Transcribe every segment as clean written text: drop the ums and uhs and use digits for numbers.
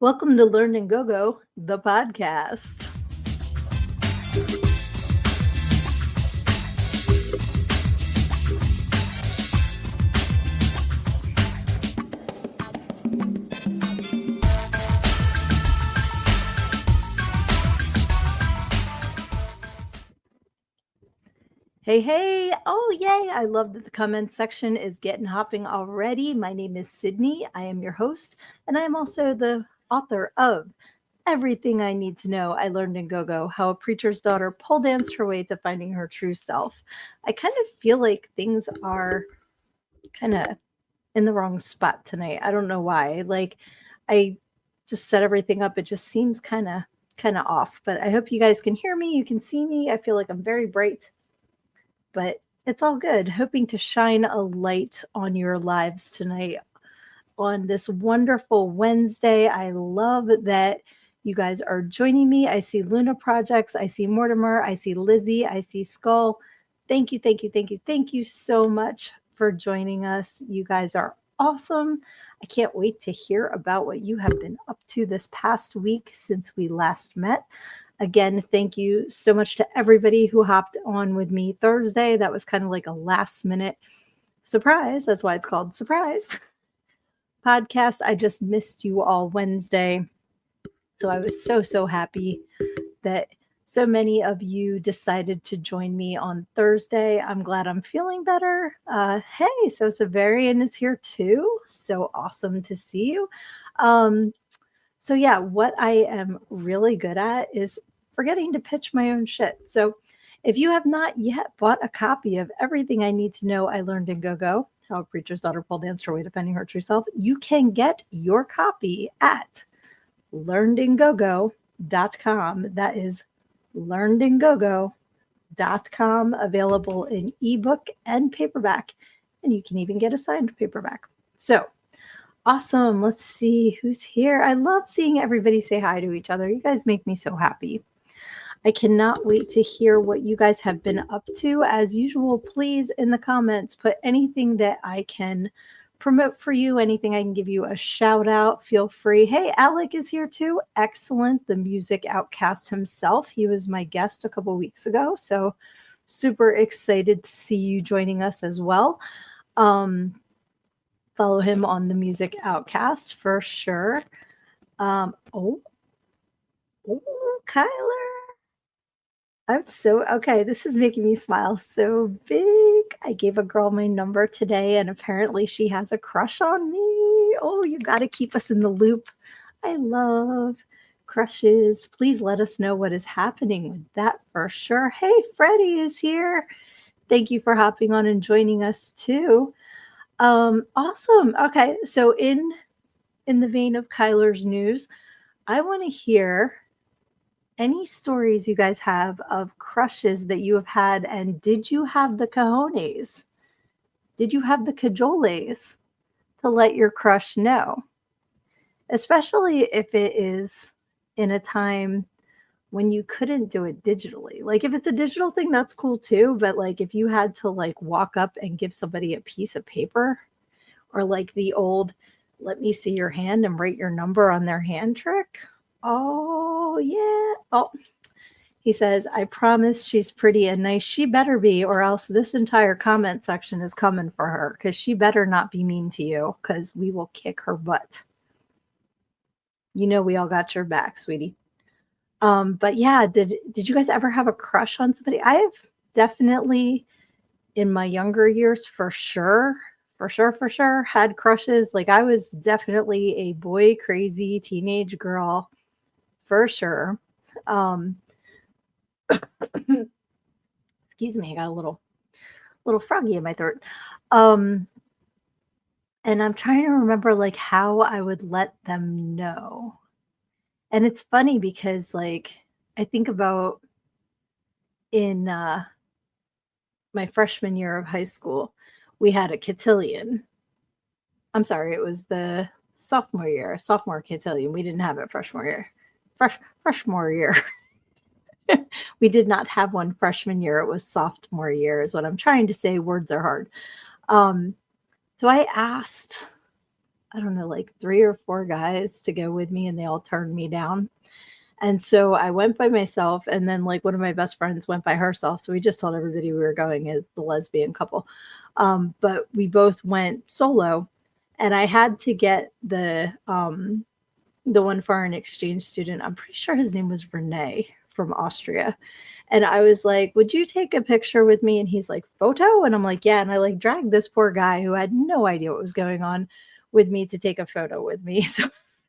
Welcome to Learn and Go Go, the podcast. Hey. Oh, yay. I love that the comments section is getting hopping already. My name is Sydnee. I am your host, and I am also the author of Everything I Need to Know I Learned in Go-Go, How a Preacher's Daughter Pole Danced Her Way to Finding Her True Self. I kind of feel like things are kind of in the wrong spot tonight. I don't know why. I just set everything up. It just seems kind of off, but I hope you guys can hear me. You can see me. I feel like I'm very bright, but it's all good. Hoping to shine a light on your lives tonight on this wonderful Wednesday. I love that you guys are joining me. I see Luna Projects, I see Mortimer, I see Lizzie, I see Skull. Thank you so much for joining us. You guys are awesome. I can't wait to hear about what you have been up to this past week since we last met. Again, thank you so much to everybody who hopped on with me Thursday. That was kind of like a last minute surprise. That's why it's called Surprise Podcast. I just missed you all Wednesday. So I was so happy that so many of you decided to join me on Thursday. I'm glad I'm feeling better. Hey, so Severian is here too. So awesome to see you. So yeah, what I am really good at is forgetting to pitch my own shit. So if you have not yet bought a copy of Everything I Need to Know I Learned in Go-Go, How a Preacher's Daughter Pole Danced Her Way to Finding Her True Self, you can get your copy at learnedingogo.com. That is learnedingogo.com, available in ebook and paperback, and you can even get a signed paperback. So awesome. Let's see who's here. I love seeing everybody say hi to each other. You guys make me so happy. I cannot wait to hear what you guys have been up to. As usual, please in the comments put anything that I can promote for you, anything I can give you a shout out. Feel free. Hey, Alec is here too. Excellent. The music outcast himself. He was my guest a couple weeks ago. So super excited to see you joining us as well. Follow him on the Music Outcast for sure. Oh, Kyler. I'm so okay. This is making me smile so big. I gave a girl my number today, and apparently she has a crush on me. Oh, you got to keep us in the loop. I love crushes. Please let us know what is happening with that for sure. Hey, Freddie is here. Thank you for hopping on and joining us too. Awesome. Okay, so in the vein of Kyler's news, I want to hear any stories you guys have of crushes that you have had, and did you have the cojones? Did you have the cajoles to let your crush know? Especially if it is in a time when you couldn't do it digitally. Like if it's a digital thing, that's cool too. But like if you had to like walk up and give somebody a piece of paper, or like the old, let me see your hand and write your number on their hand trick. Oh yeah. Oh, he says, I promise she's pretty and nice. She better be, or else this entire comment section is coming for her, because she better not be mean to you, because we will kick her butt. You know we all got your back, sweetie. But yeah, did you guys ever have a crush on somebody? I have definitely in my younger years for sure had crushes. Like I was definitely a boy crazy teenage girl for sure. Excuse me, I got a little froggy in my throat. And I'm trying to remember like how I would let them know. And it's funny because like I think about in my freshman year of high school, we had a cotillion. I'm sorry, it was the sophomore cotillion. We didn't have it freshman year. Freshman year. We did not have one freshman year. It was sophomore year is what I'm trying to say. Words are hard. So I asked I don't know, like 3 or 4 guys to go with me, and they all turned me down. And so I went by myself, and then, like, one of my best friends went by herself, so we just told everybody we were going as the lesbian couple. But we both went solo, and I had to get the one foreign exchange student. I'm pretty sure his name was Renee from Austria. And I was like, "Would you take a picture with me?" And he's like, "Photo?" And I'm like, "Yeah." And I like dragged this poor guy who had no idea what was going on with me to take a photo with me.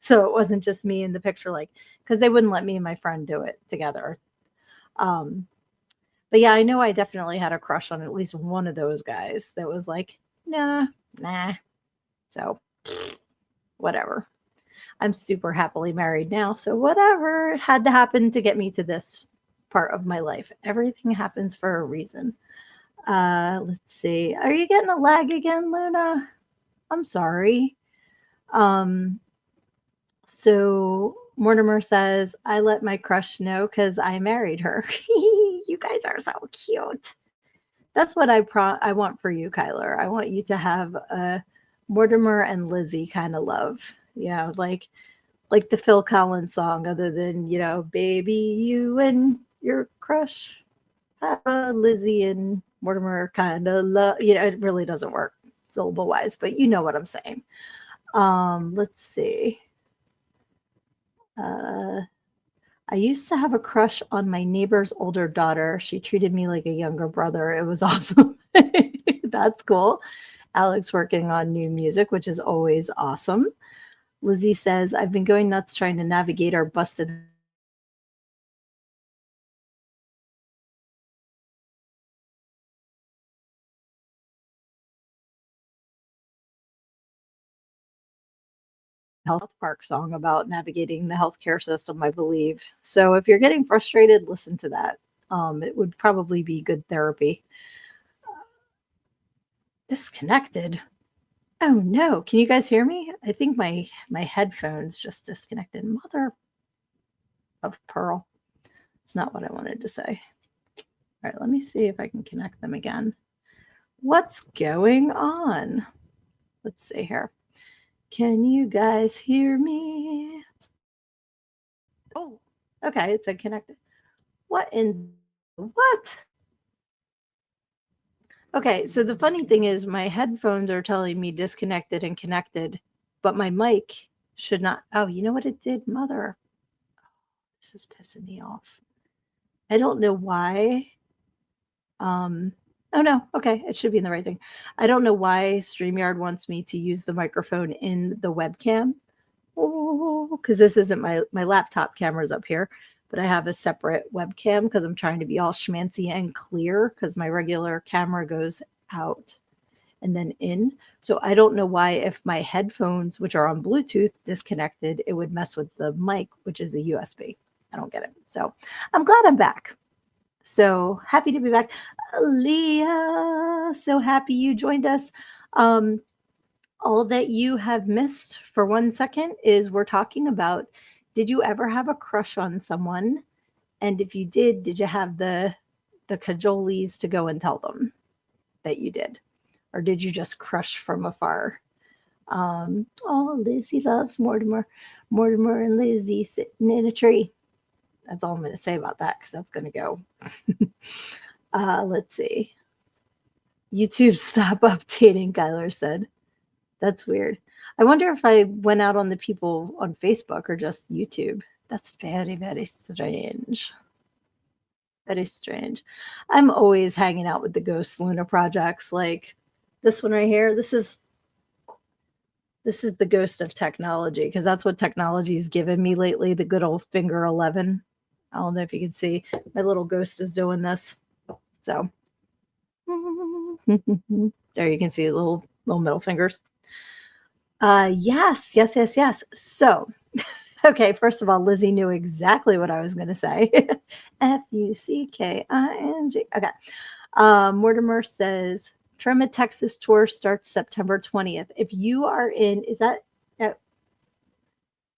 So it wasn't just me in the picture, like, because they wouldn't let me and my friend do it together. Um, but yeah, I know I definitely had a crush on at least one of those guys that was like, nah, nah. So whatever. I'm super happily married now. So whatever had to happen to get me to this part of my life. Everything happens for a reason. Let's see. Are you getting a lag again, Luna? I'm sorry. Um, so Mortimer says, I let my crush know because I married her. You guys are so cute. That's what I want for you, Kyler. I want you to have a Mortimer and Lizzie kind of love. Like the Phil Collins song, other than, baby, you and your crush have a Lizzie and Mortimer kind of love. It really doesn't work syllable wise, but you know what I'm saying. Let's see. Uh, I used to have a crush on my neighbor's older daughter. She treated me like a younger brother. It was awesome. That's cool. Alex working on new music, which is always awesome. Lizzie says, I've been going nuts trying to navigate our busted health park song about navigating the healthcare system, I believe. So if you're getting frustrated, listen to that. It would probably be good therapy. Disconnected. Oh no, can you guys hear me? I think my headphones just disconnected. Mother of pearl. It's not what I wanted to say. All right, let me see if I can connect them again. What's going on? Let's see here. Can you guys hear me? Oh, okay, it said connected. What in what? Okay, so the funny thing is my headphones are telling me disconnected and connected, but my mic should not. Oh, you know what it did? Mother. This is pissing me off. I don't know why. Um, oh no, okay, it should be in the right thing. I don't know why StreamYard wants me to use the microphone in the webcam. Because this isn't my laptop camera's up here, but I have a separate webcam because I'm trying to be all schmancy and clear because my regular camera goes out and then in. So I don't know why if my headphones, which are on Bluetooth, disconnected, it would mess with the mic, which is a USB. I don't get it. So I'm glad I'm back. So happy to be back. Leah, so happy you joined us. Um, all that you have missed for 1 second is we're talking about, did you ever have a crush on someone? And if you did you have the cajoles to go and tell them that you did? Or did you just crush from afar? Oh, Lizzie loves Mortimer. Mortimer and Lizzie sitting in a tree. That's all I'm going to say about that because that's going to go. Let's see. YouTube, stop updating, Kyler said. That's weird. I wonder if I went out on the people on Facebook or just YouTube. That's very, very strange. Very strange. I'm always hanging out with the Ghost Luna projects. Like this one right here. This is the ghost of technology because that's what technology's given me lately. The good old finger 11. I don't know if you can see my little ghost is doing this. So there you can see the little middle fingers. Yes. So, okay, first of all, Lizzie knew exactly what I was going to say. Fucking. Okay. Mortimer says, Trema, Texas tour starts September 20th. If you are in, is that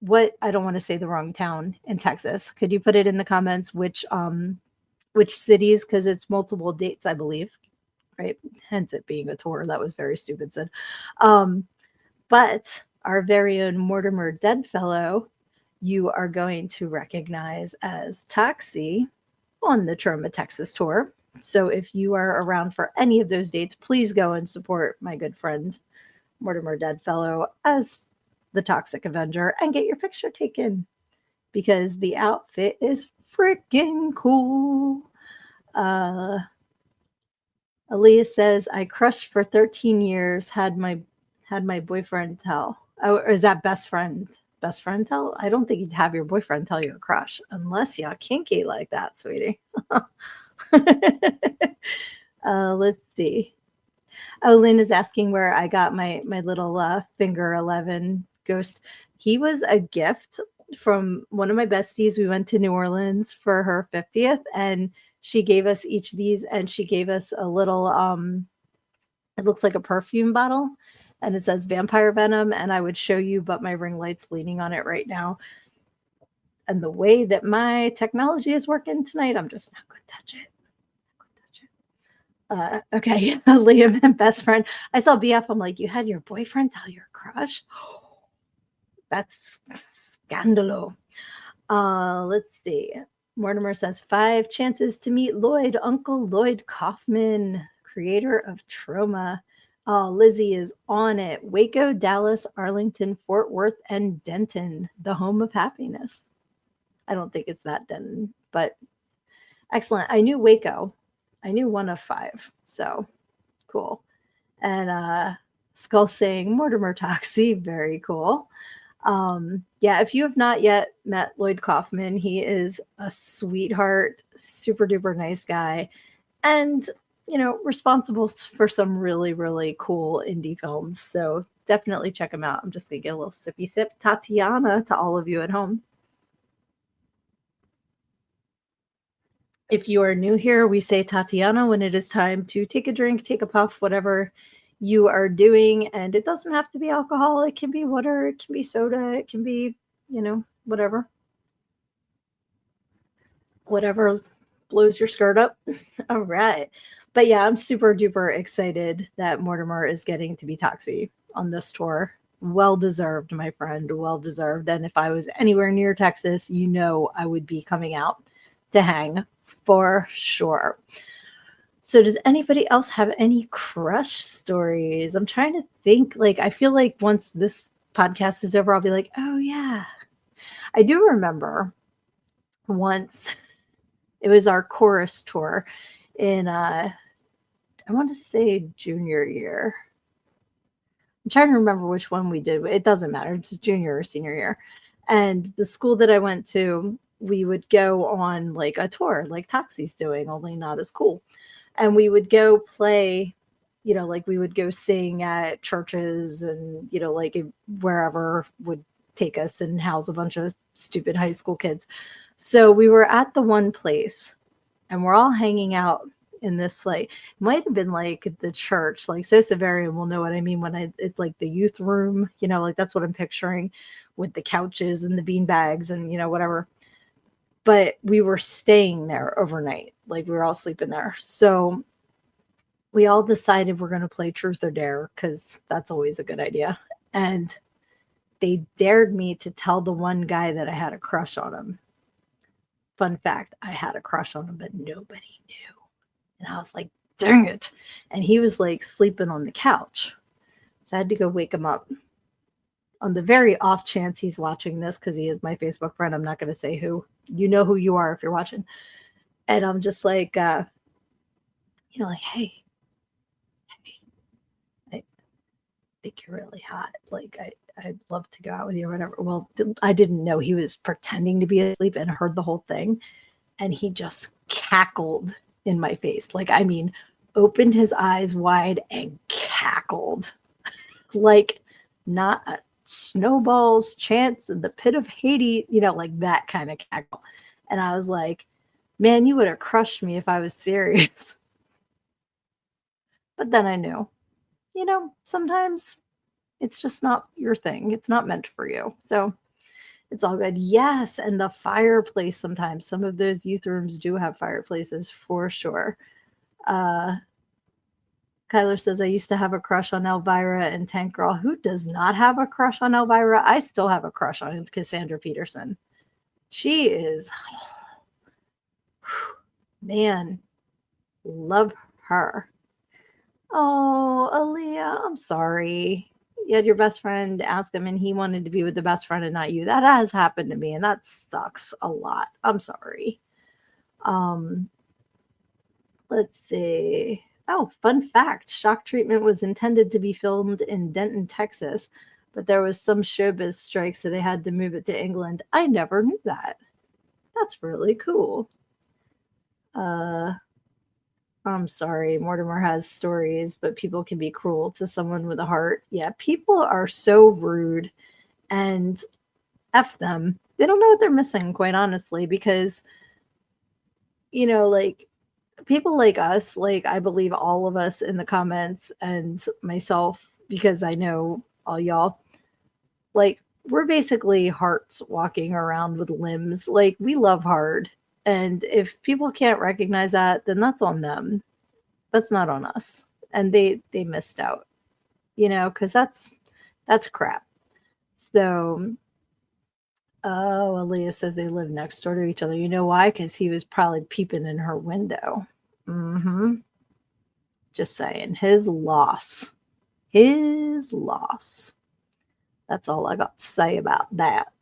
what, I don't want to say the wrong town in Texas. Could you put it in the comments which cities? Because it's multiple dates, I believe. Right. Hence it being a tour. That was very stupid said. But our very own Mortimer Deadfellow, you are going to recognize as Toxie on the Troma Texas tour. So if you are around for any of those dates, please go and support my good friend Mortimer Deadfellow as the Toxic Avenger and get your picture taken because the outfit is freaking cool. Aaliyah says, I crushed for 13 years, had my boyfriend tell. Oh, or is that best friend? Best friend tell? I don't think you'd have your boyfriend tell you a crush unless you're kinky like that, sweetie. Let's see. Oh, Lynn is asking where I got my little finger 11 ghost. He was a gift from one of my besties. We went to New Orleans for her 50th, and she gave us each of these, and she gave us a little it looks like a perfume bottle, and it says vampire venom, and I would show you, but my ring light's leaning on it right now. And the way that my technology is working tonight, I'm just not going to touch it. Okay, Liam and best friend. I saw BF. I'm like, you had your boyfriend tell your crush? That's scandalo. Let's see. Mortimer says 5 chances to meet Lloyd, Uncle Lloyd Kaufman, creator of Troma. Lizzie is on it. Waco, Dallas, Arlington, Fort Worth, and Denton, the home of happiness. I don't think it's that Denton, but excellent. I knew Waco. I knew 1 of 5, so cool. And Skull saying Mortimer Toxie, very cool. Yeah, if you have not yet met Lloyd Kaufman, he is a sweetheart, super duper nice guy, and responsible for some really, really cool indie films. So definitely check him out. I'm just gonna get a little sippy sip. Tatiana to all of you at home. If you are new here, we say Tatiana when it is time to take a drink, take a puff, whatever you are doing. And it doesn't have to be alcohol. It can be water. It can be soda. It can be, whatever. Whatever blows your skirt up. All right. But yeah, I'm super duper excited that Mortimer is getting to be Toxie on this tour. Well deserved, my friend. Well deserved. And if I was anywhere near Texas, I would be coming out to hang for sure. So does anybody else have any crush stories? I'm trying to think. I feel like once this podcast is over, I'll be like, oh yeah. I do remember once it was our chorus tour in I want to say junior year. I'm trying to remember which one we did. It doesn't matter. It's junior or senior year. And the school that I went to, we would go on a tour like Toxie's doing, only not as cool. And we would go play, we would go sing at churches and, wherever would take us and house a bunch of stupid high school kids. So we were at the one place and we're all hanging out in this, it might have been the church, so Severian will know what I mean when it's the youth room, that's what I'm picturing with the couches and the bean bags and, whatever. But we were staying there overnight. We were all sleeping there. So we all decided we're going to play Truth or Dare because that's always a good idea. And they dared me to tell the one guy that I had a crush on him. Fun fact, I had a crush on him, but nobody knew. And I was like, dang it. And he was sleeping on the couch. So I had to go wake him up. On the very off chance he's watching this, because he is my Facebook friend, I'm not going to say who. You know who you are if you're watching. And I'm just hey, I think you're really hot. I'd love to go out with you or whatever. Well, I didn't know he was pretending to be asleep and heard the whole thing. And he just cackled in my face. Opened his eyes wide and cackled. Not a snowball's chance in the pit of Hades, that kind of cackle. And I was like, man, you would have crushed me if I was serious. But then I knew, sometimes it's just not your thing. It's not meant for you. So it's all good. Yes. And the fireplace sometimes. Some of those youth rooms do have fireplaces for sure. Kyler says, I used to have a crush on Elvira and Tank Girl. Who does not have a crush on Elvira? I still have a crush on Cassandra Peterson. She is, man, love her. Oh, Aaliyah, I'm sorry. You had your best friend ask him and he wanted to be with the best friend and not you. That has happened to me and that sucks a lot. I'm sorry. Um, let's see. Oh, fun fact. Shock Treatment was intended to be filmed in Denton, Texas, but there was some showbiz strike, so they had to move it to England. I never knew that. That's really cool. I'm sorry, Mortimer has stories, but people can be cruel to someone with a heart. Yeah, people are so rude and F them. They don't know what they're missing, quite honestly, because, like people like us, like I believe all of us in the comments and myself, because I know all y'all, like we're basically hearts walking around with limbs. Like we love hard. And if people can't recognize that, then that's on them. That's not on us. And they missed out, because that's crap. So Aaliyah says they live next door to each other. You know why? Because he was probably peeping in her window. Just saying. His loss. His loss. That's all I got to say about that.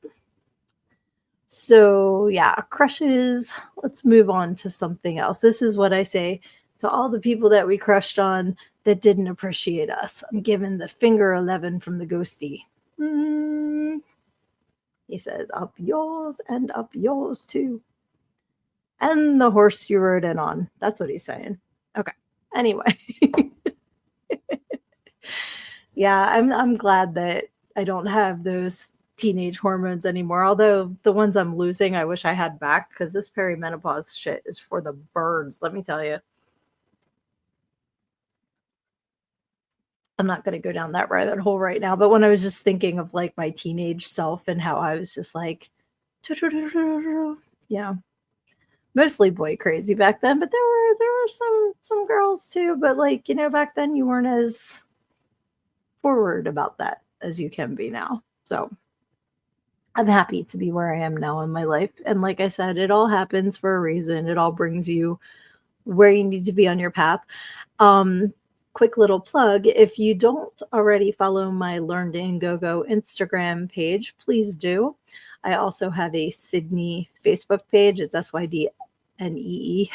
So, yeah, crushes. Let's move on to something else. This is what I say to all the people that we crushed on that didn't appreciate us. I'm giving the finger 11 from the ghosty. He says, up yours and up yours too. And the horse you rode in on. That's what he's saying. Okay. Anyway. Yeah, I'm glad that I don't have those teenage hormones anymore. Although the ones I'm losing, I wish I had back because this perimenopause shit is for the birds. Let me tell you. I'm not going to go down that rabbit hole right now. But when I was just thinking of like my teenage self and how I was just like, yeah, mostly boy crazy back then. But there were some girls too. But like back then you weren't as forward about that as you can be now. So I'm happy to be where I am now in my life. And like I said, it all happens for a reason. It all brings you where you need to be on your path. Quick little plug. If you don't already follow my Learn to Go Instagram page, please do. I also have a Sydnee Facebook page. It's SYDNEE.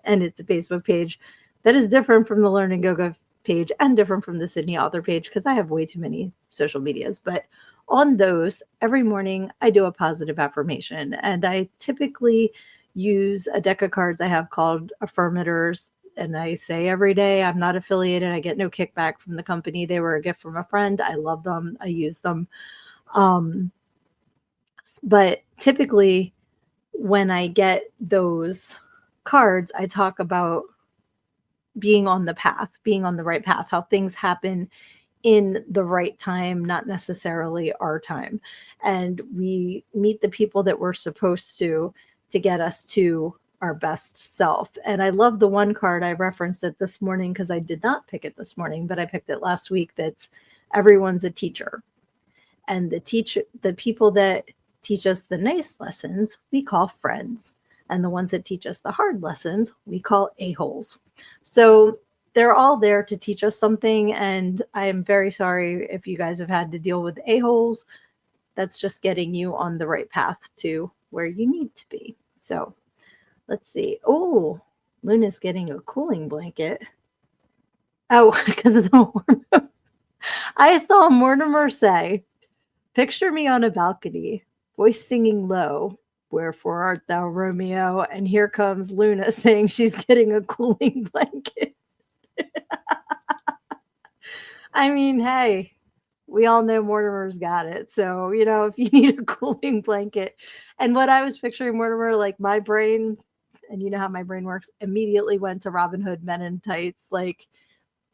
And it's a Facebook page that is different from the Learn and Go page and different from the Sydnee author page because I have way too many social medias. But on those, every morning I do a positive affirmation. And I typically use a deck of cards I have called Affirmators. And I say every day, I'm not affiliated. I get no kickback from the company. They were a gift from a friend. I love them. I use them. But typically when I get those cards, I talk about being on the path, being on the right path, how things happen in the right time, not necessarily our time. And we meet the people that we're supposed to get us to our best self. And I love the one card I referenced it this morning because I did not pick it this morning, but I picked it last week. That's everyone's a teacher. And the people that teach us the nice lessons, we call friends. And the ones that teach us the hard lessons, we call a-holes. So they're all there to teach us something. And I am very sorry if you guys have had to deal with a-holes. That's just getting you on the right path to where you need to be. So let's see. Oh, Luna's getting a cooling blanket. Oh, because of the hormone. I saw Mortimer say, picture me on a balcony, voice singing low. Wherefore art thou, Romeo? And here comes Luna saying she's getting a cooling blanket. I mean, hey, we all know Mortimer's got it. So, if you need a cooling blanket. And what I was picturing, Mortimer, like my brain, and you know how my brain works, immediately went to Robin Hood Men in Tights. Like,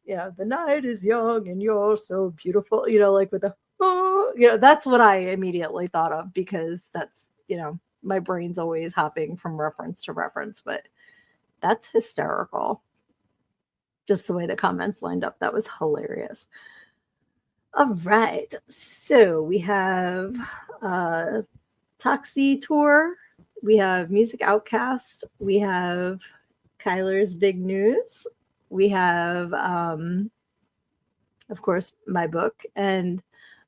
the night is young and you're so beautiful, like with the, that's what I immediately thought of because that's, my brain's always hopping from reference to reference, but that's hysterical. just the way the comments lined up. That was hilarious. All right. So we have Toxie Tour. We have Music Outcast. We have Kyler's Big News. We have, of course, my book and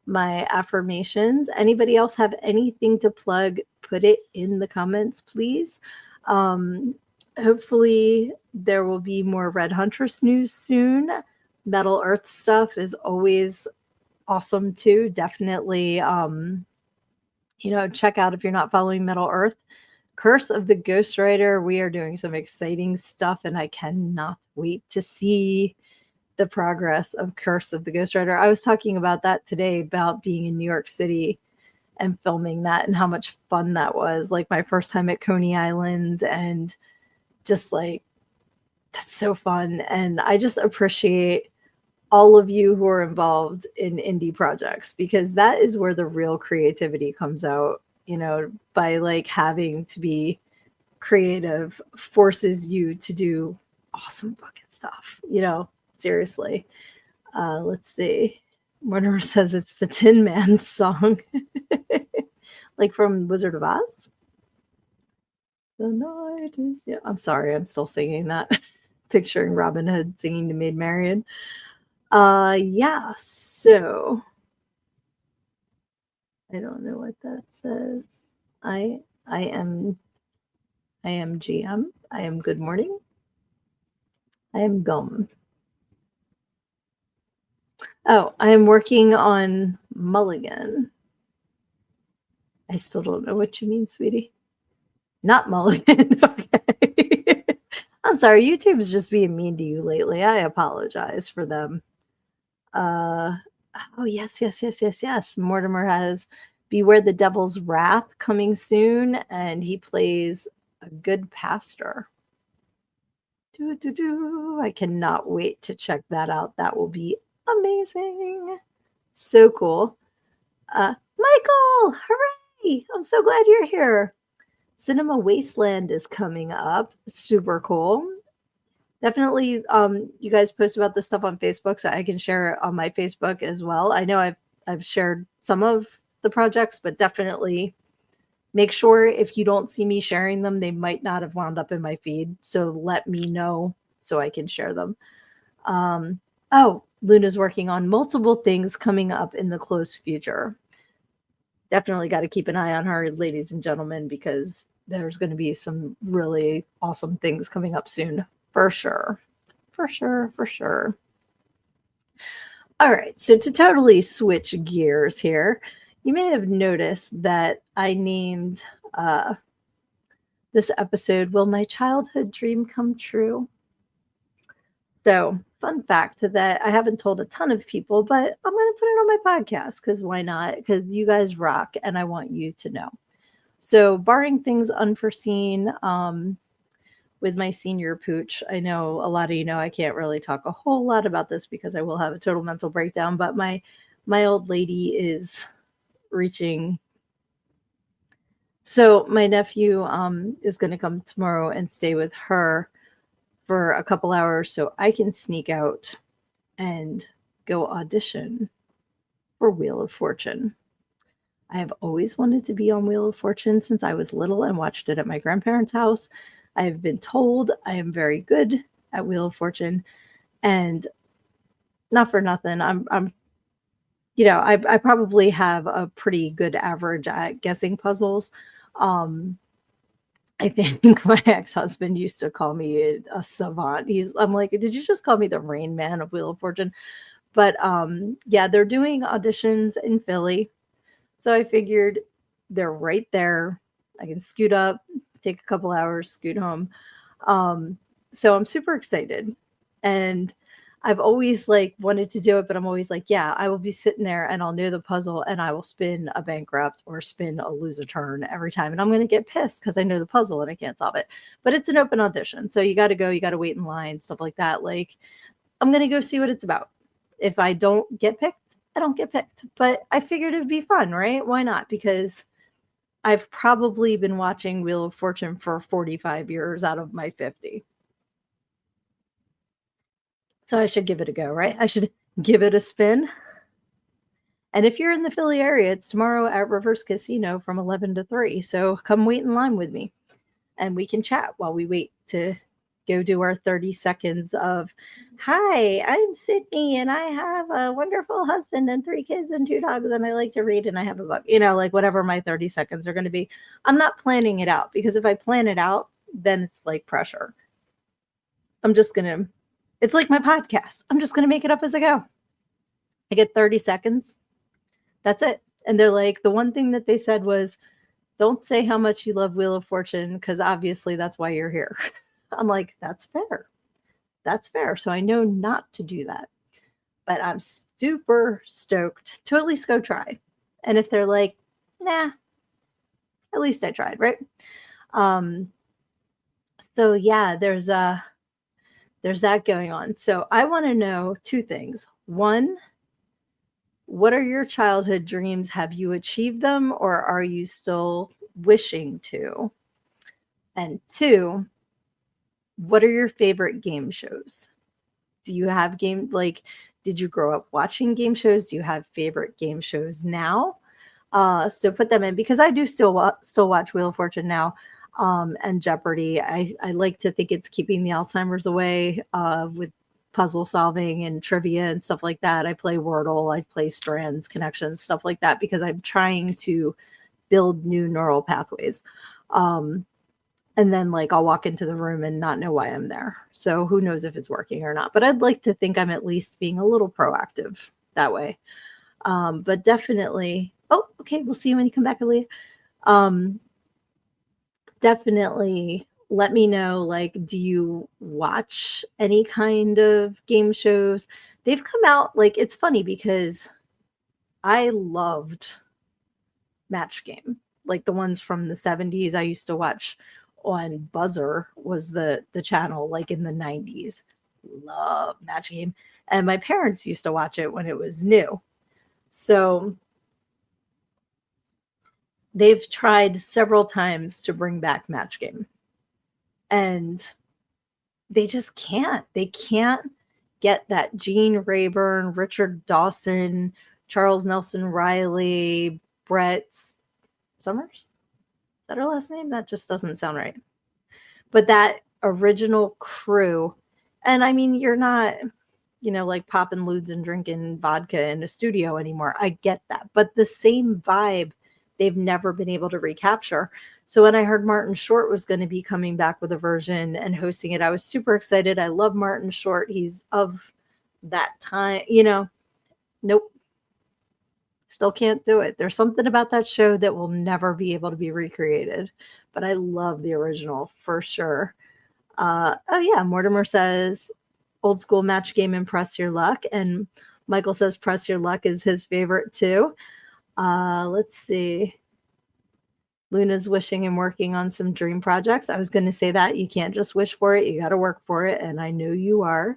my affirmations. Anybody else have anything to plug? Put it in the comments, please. Hopefully, there will be more Red Huntress news soon. Metal Earth stuff is always awesome too. Definitely, check out if you're not following Metal Earth. Curse of the Ghostwriter. We are doing some exciting stuff, and I cannot wait to see the progress of Curse of the Ghostwriter. I was talking about that today, about being in New York City and filming that and how much fun that was. Like my first time at Coney Island, and just like, that's so fun. And I just appreciate all of you who are involved in indie projects, because that is where the real creativity comes out, by like having to be creative forces you to do awesome fucking stuff, seriously. Let's see. Mortimer says it's the Tin Man song. Like from Wizard of Oz. The night is, yeah. I'm sorry, I'm still singing that. Picturing Robin Hood singing to Maid Marian. Yeah, so I don't know what that says. I am GM. I am good morning. I am gum. Oh, I am working on Mulligan. I still don't know what you mean, sweetie. Not Mulligan. Okay. I'm sorry. YouTube is just being mean to you lately. I apologize for them. Oh, yes. Mortimer has Beware the Devil's Wrath coming soon, and he plays a good pastor. I cannot wait to check that out. That will be amazing. So cool. Michael, hooray! I'm so glad you're here. Cinema Wasteland is coming up. Super cool. Definitely, you guys post about this stuff on Facebook, so I can share it on my Facebook as well. I know I've shared some of the projects, but definitely make sure if you don't see me sharing them, they might not have wound up in my feed. So let me know so I can share them. Luna's working on multiple things coming up in the close future. Definitely got to keep an eye on her, ladies and gentlemen, because there's going to be some really awesome things coming up soon. For sure. All right. So to totally switch gears here, you may have noticed that I named this episode, Will My Childhood Dream Come True? So fun fact that I haven't told a ton of people, but I'm going to put it on my podcast because why not? Because you guys rock and I want you to know. So barring things unforeseen, with my senior pooch, I know a lot of you know I can't really talk a whole lot about this because I will have a total mental breakdown, but my old lady is reaching. So my nephew is going to come tomorrow and stay with her for a couple hours so I can sneak out and go audition for Wheel of Fortune. I have always wanted to be on Wheel of Fortune since I was little and watched it at my grandparents' house. I have been told I am very good at Wheel of Fortune, and not for nothing, I'm I probably have a pretty good average at guessing puzzles. I think my ex-husband used to call me a savant. I'm like, did you just call me the Rain Man of Wheel of Fortune? But yeah, they're doing auditions in Philly. So I figured they're right there. I can scoot up, take a couple hours, scoot home. So I'm super excited. And I've always like wanted to do it, but I'm always like, yeah, I will be sitting there and I'll know the puzzle and I will spin a bankrupt or spin a lose a turn every time. And I'm going to get pissed because I know the puzzle and I can't solve it. But it's an open audition. So you got to go, you got to wait in line, stuff like that. Like, I'm going to go see what it's about. If I don't get picked, I don't get picked. But I figured it'd be fun, right? Why not? Because I've probably been watching Wheel of Fortune for 45 years out of my 50. So I should give it a go, right? I should give it a spin. And if you're in the Philly area, it's tomorrow at Reverse Casino from 11 to 3. So come wait in line with me and we can chat while we wait to go do our 30 seconds of, hi, I'm Sydney and I have a wonderful husband and 3 kids and 2 dogs and I like to read and I have a book, like whatever my 30 seconds are going to be. I'm not planning it out because if I plan it out, then it's like pressure. It's like my podcast. I'm just going to make it up as I go. I get 30 seconds. That's it. And they're like, the one thing that they said was, don't say how much you love Wheel of Fortune, because obviously that's why you're here. I'm like, that's fair. That's fair. So I know not to do that. But I'm super stoked to at least go try. And if they're like, nah, at least I tried, right? So yeah, there's that going on. So I want to know 2 things. One, what are your childhood dreams? Have you achieved them or are you still wishing to? And 2, what are your favorite game shows? Do you have did you grow up watching game shows? Do you have favorite game shows now? So put them in because I do still watch Wheel of Fortune now and Jeopardy. I like to think it's keeping the Alzheimer's away with puzzle solving and trivia and stuff like that. I play Wordle, I play strands, connections, stuff like that, because I'm trying to build new neural pathways. And then I'll walk into the room and not know why I'm there. So who knows if it's working or not, but I'd like to think I'm at least being a little proactive that way. But definitely, okay, we'll see you when you come back, Aaliyah. Definitely let me know, do you watch any kind of game shows? They've come out, it's funny because I loved Match Game, the ones from the 70s. I used to watch on Buzzer was the channel, in the 90s. Love Match Game. And my parents used to watch it when it was new. So they've tried several times to bring back Match Game. And they just can't. They can't get that Gene Rayburn, Richard Dawson, Charles Nelson Riley, Brett Summers. Is that her last name? That just doesn't sound right. But that original crew, and I mean, you're not, popping lewds and drinking vodka in a studio anymore. I get that. But the same vibe, they've never been able to recapture. So when I heard Martin Short was going to be coming back with a version and hosting it, I was super excited. I love Martin Short. He's of that time, nope. Still can't do it. There's something about that show that will never be able to be recreated. But I love the original for sure. Oh yeah, Mortimer says old school Match Game and Press Your Luck. And Michael says Press Your Luck is his favorite too. Let's see. Luna's wishing and working on some dream projects. I was going to say that. You can't just wish for it. You got to work for it. And I know you are.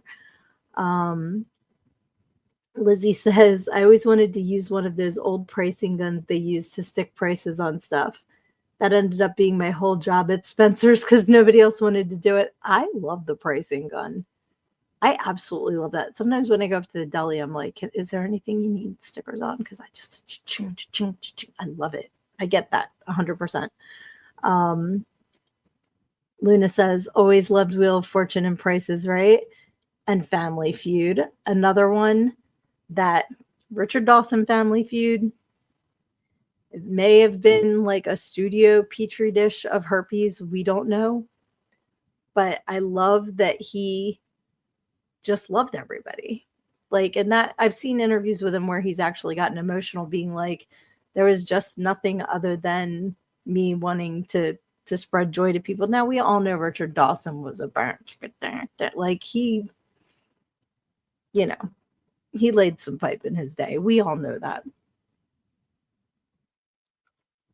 Lizzie says, I always wanted to use one of those old pricing guns they used to stick prices on stuff. That ended up being my whole job at Spencer's because nobody else wanted to do it. I love the pricing gun. I absolutely love that. Sometimes when I go up to the deli, I'm like, is there anything you need stickers on? Because I love it. I get that 100%. Luna says, always loved Wheel of Fortune and Prices Right and Family Feud. Another one, that Richard Dawson Family Feud. It may have been a studio petri dish of herpes. We don't know. But I love that he just loved everybody. And that I've seen interviews with him where he's actually gotten emotional, being like, there was just nothing other than me wanting to spread joy to people. Now we all know Richard Dawson was a he laid some pipe in his day. We all know that.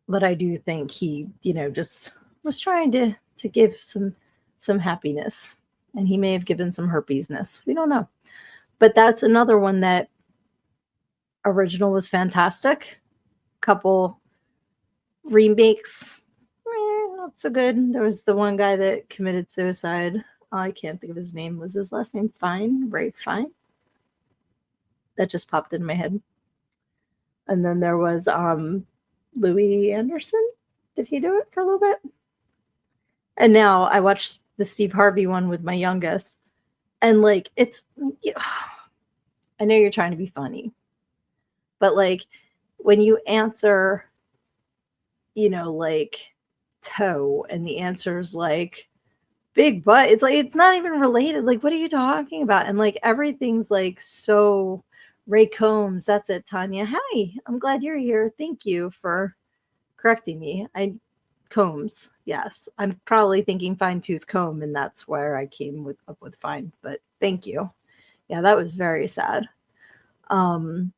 But I do think he, just was trying to give some happiness. And he may have given some herpesness. We don't know. But that's another one that original was fantastic. Couple remakes, not so good. There was the one guy that committed suicide. I can't think of his name. Was his last name Fine? Ray Fine? That just popped in my head. And then there was Louis Anderson. Did he do it for a little bit? And now I watched the Steve Harvey one with my youngest, and like it's, you know, I know you're trying to be funny, but like when you answer, like toe, and the answer is like big butt, it's like it's not even related. Like, what are you talking about? And like everything's like so. Ray Combs, that's it, Tanya. Hi, I'm glad you're here. Thank you for correcting me. Combs, yes. I'm probably thinking fine tooth comb, and that's where I came up with fine. But thank you. Yeah, that was very sad. Um,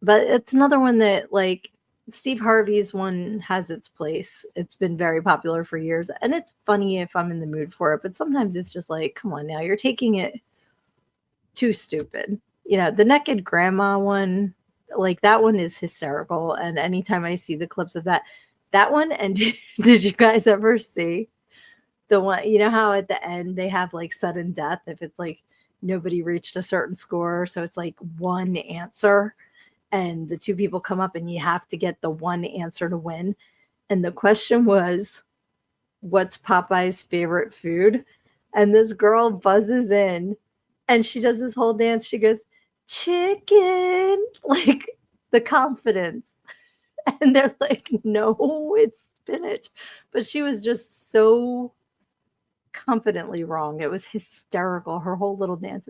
but it's another one that like Steve Harvey's one has its place. It's been very popular for years, and it's funny if I'm in the mood for it. But sometimes it's just like, come on, now you're taking it too stupid. The naked grandma one, like that one is hysterical. And anytime I see the clips of that one, and did you guys ever see the one, how at the end they have like sudden death if it's like nobody reached a certain score. So it's like one answer and the two people come up and you have to get the one answer to win. And the question was, what's Popeye's favorite food? And this girl buzzes in and she does this whole dance. She goes, chicken, like the confidence. And they're like, no, it's spinach. But she was just so confidently wrong. It was hysterical. Her whole little dance,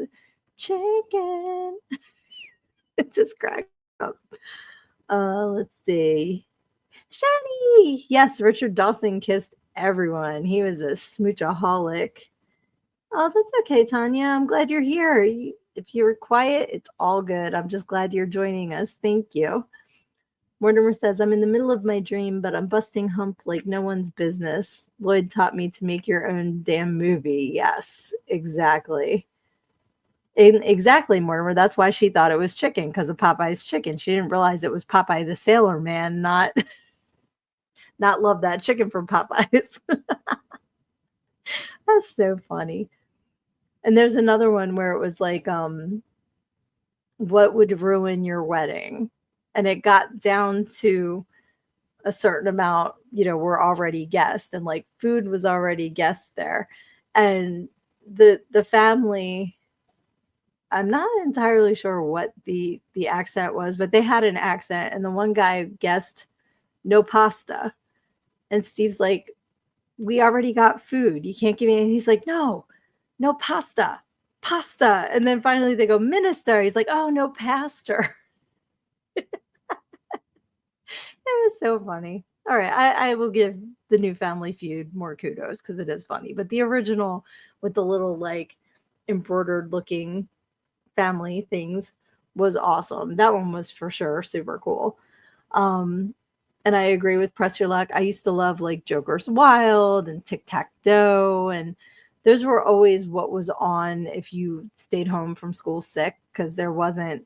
chicken. It just cracked up. Let's see. Shani. Yes, Richard Dawson kissed everyone. He was a smoochaholic. Oh, that's okay, Tanya. I'm glad you're here. If you were quiet, it's all good. I'm just glad you're joining us. Thank you. Mortimer says, I'm in the middle of my dream, but I'm busting hump like no one's business. Lloyd taught me to make your own damn movie. Yes, exactly. Exactly, Mortimer. That's why she thought it was chicken, because of Popeye's chicken. She didn't realize it was Popeye the Sailor Man, not love that chicken from Popeyes. That's so funny. And there's another one where it was like, what would ruin your wedding? And it got down to a certain amount, were already guests, and like food was already guests there. And the family, I'm not entirely sure what the accent was, but they had an accent, and the one guy guessed no pasta. And Steve's like, we already got food. You can't give me anything. He's like, no pasta. And then finally they go, minister. He's like, oh, no pastor. It was so funny. All right, I will give the new Family Feud more kudos because it is funny. But the original with the little like embroidered looking family things was awesome. That one was for sure super cool. And I agree with Press Your Luck. I used to love like Joker's Wild and Tic Tac Toe, and those were always what was on if you stayed home from school sick, because there wasn't,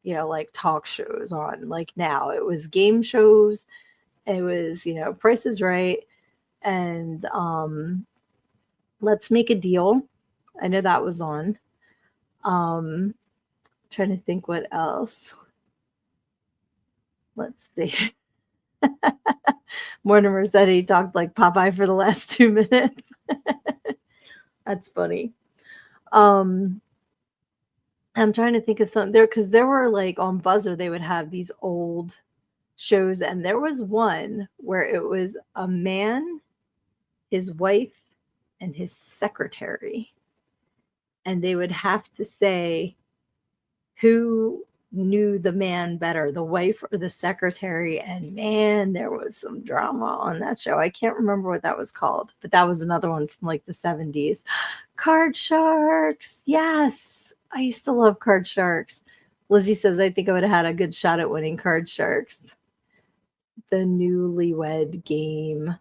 like talk shows on like now. It was game shows. It was, Price is Right, and Let's Make a Deal. I know that was on. Trying to think what else. Let's see. Mortimer said he talked like Popeye for the last 2 minutes. That's funny. I'm trying to think of something there, because there were like on Buzzer, they would have these old shows, and there was one where it was a man, his wife, and his secretary, and they would have to say who knew the man better, the wife or the secretary. And man, there was some drama on that show. I can't remember what that was called, but that was another one from like the 70s. Card Sharks. Yes, I used to love Card Sharks. Lizzie says, I think I would have had a good shot at winning Card Sharks. The Newlywed Game.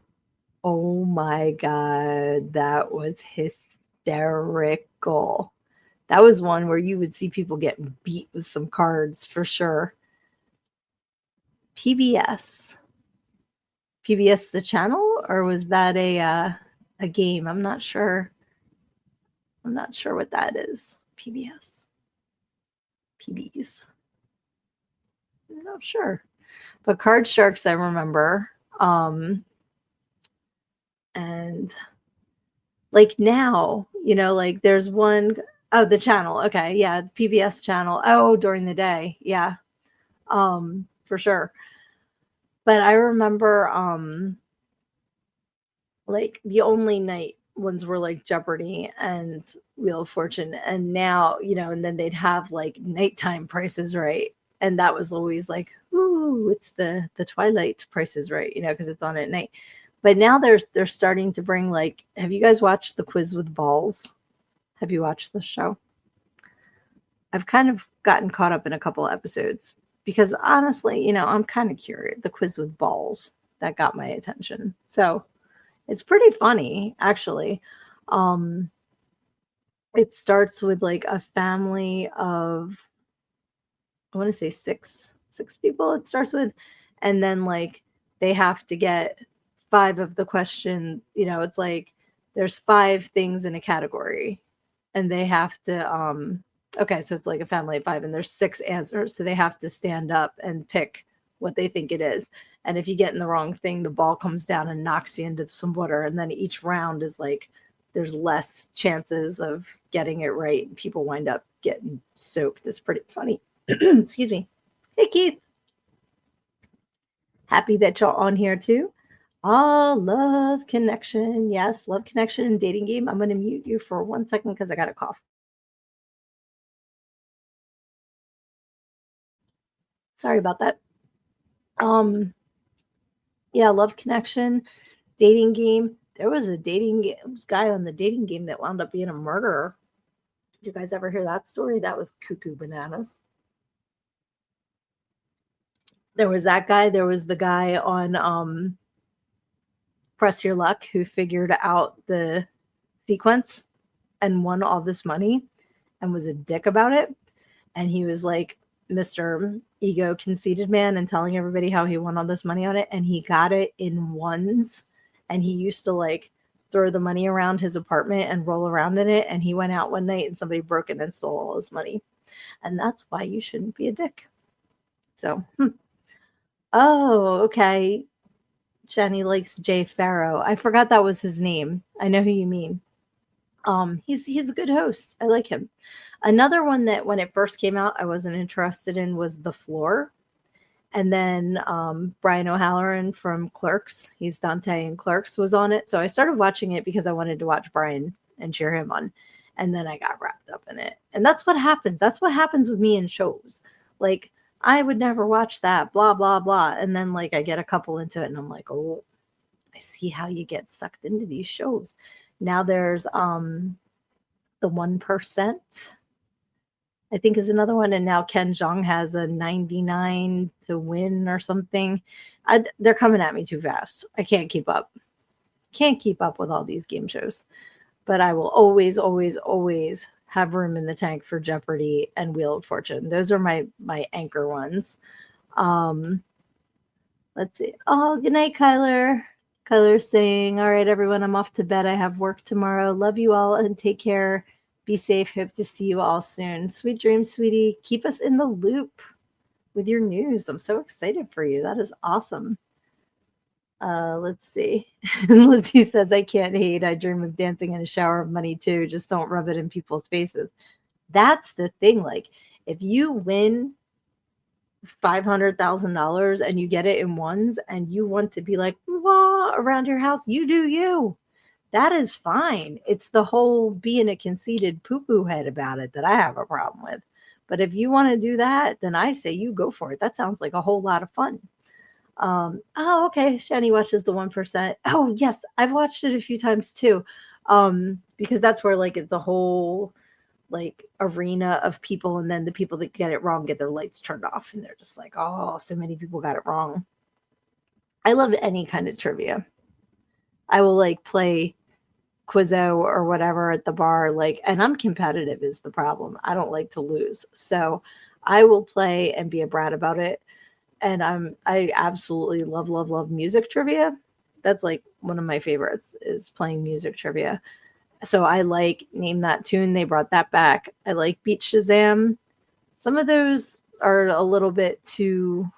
Oh my God, that was hysterical. That was one where you would see people getting beat with some cards for sure. PBS the channel, or was that a a game. I'm not sure. I'm not sure what that is. PBS. PBs. I'm not sure. But Card Sharks, I remember. And like now, like there's one oh the channel. Okay, yeah, PBS channel. Oh, during the day. Yeah. For sure. But I remember like the only night ones were like Jeopardy and Wheel of Fortune. And now, and then they'd have like nighttime Prices Right. And that was always like, ooh, it's the Twilight Prices Right, because it's on at night. But now they're starting to bring like, have you guys watched The Quiz with Balls? Have you watched the show? I've kind of gotten caught up in a couple of episodes because honestly, I'm kind of curious. The Quiz with Balls, that got my attention. So it's pretty funny, actually. It starts with like a family of, I want to say six people it starts with, and then like they have to get 5 of the question. It's like there's 5 things in a category, and they have to okay, so it's like a family of 5, and there's 6 answers, so they have to stand up and pick what they think it is. And if you get in the wrong thing, the ball comes down and knocks you into some water. And then each round is like there's less chances of getting it right. People wind up getting soaked. It's pretty funny. Excuse me. Hey, Keith. Happy that y'all on here too. Oh, Love Connection. Yes, Love Connection and Dating Game. I'm going to mute you for 1 second because I got a cough. Sorry about that. Yeah, Love Connection, Dating Game. There was a dating guy on the Dating Game that wound up being a murderer. Did you guys ever hear that story? That was cuckoo bananas. There was that guy. There was the guy on Press Your Luck who figured out the sequence and won all this money and was a dick about it. And he was like Mr. Ego conceited man and telling everybody how he won all this money on it. And he got it in ones. And he used to like throw the money around his apartment and roll around in it. And he went out one night and somebody broke in and stole all his money. And that's why you shouldn't be a dick. So, oh, okay. Jenny likes Jay Farrow. I forgot that was his name. I know who you mean. He's a good host. I like him. Another one that when it first came out, I wasn't interested in was The Floor. And then Brian O'Halloran from Clerks, he's Dante in Clerks, was on it. So I started watching it because I wanted to watch Brian and cheer him on. And then I got wrapped up in it. And that's what happens. That's what happens with me in shows. Like, I would never watch that, blah, blah, blah. And then, like, I get a couple into it and I'm like, oh, I see how you get sucked into these shows. Now there's the 1%, I think is another one. And now Ken Jeong has a 99 to win or something. They're coming at me too fast. I can't keep up. Can't keep up with all these game shows. But I will always, always, always have room in the tank for Jeopardy and Wheel of Fortune. Those are my anchor ones. Let's see. Oh, good night, Kyler. Kyler's saying, all right, everyone, I'm off to bed. I have work tomorrow. Love you all and take care. Be safe. Hope to see you all soon. Sweet dreams, sweetie. Keep us in the loop with your news. I'm so excited for you. That is awesome. Let's see. Lizzie says, I can't hate. I dream of dancing in a shower of money too. Just don't rub it in people's faces. That's the thing. Like, if you win $500,000 and you get it in ones and you want to be like, wah, around your house, you do you. That is fine. It's the whole being a conceited poo-poo head about it that I have a problem with. But if you want to do that, then I say you go for it. That sounds like a whole lot of fun. Oh, okay. Shani watches the 1%. Oh, yes. I've watched it a few times too. Because that's where like it's a whole like arena of people, and then the people that get it wrong get their lights turned off and they're just like, oh, so many people got it wrong. I love any kind of trivia. I will like play Quizzo or whatever at the bar, like, and I'm competitive is the problem. I don't like to lose. So I will play and be a brat about it. And I absolutely love music trivia. That's like one of my favorites is playing music trivia. So I like Name That Tune. They brought that back. I like Beat Shazam. Some of those are a little bit too,